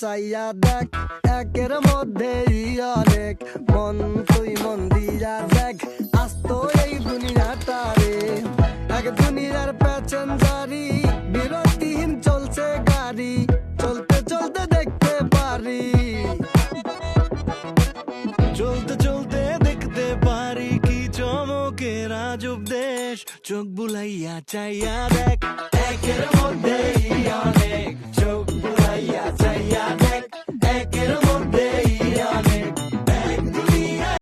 চাইয়া দেখ, একের মধ্যেই অনেক, মন তুই মন দিয়া দেখ, আস্ত এই দুনিয়াটা রে, এক দুনিয়ার প্যাসেঞ্জারি, বিরতিহীন চলছে গাড়ি, চলতে চলতে দেখতে পারি, চলতে চলতে দেখতে পারি কি চমকের আজব দেশ, চোখ বুলাইয়া চাইয়া দেখ, একের মধ্যেই অনেক,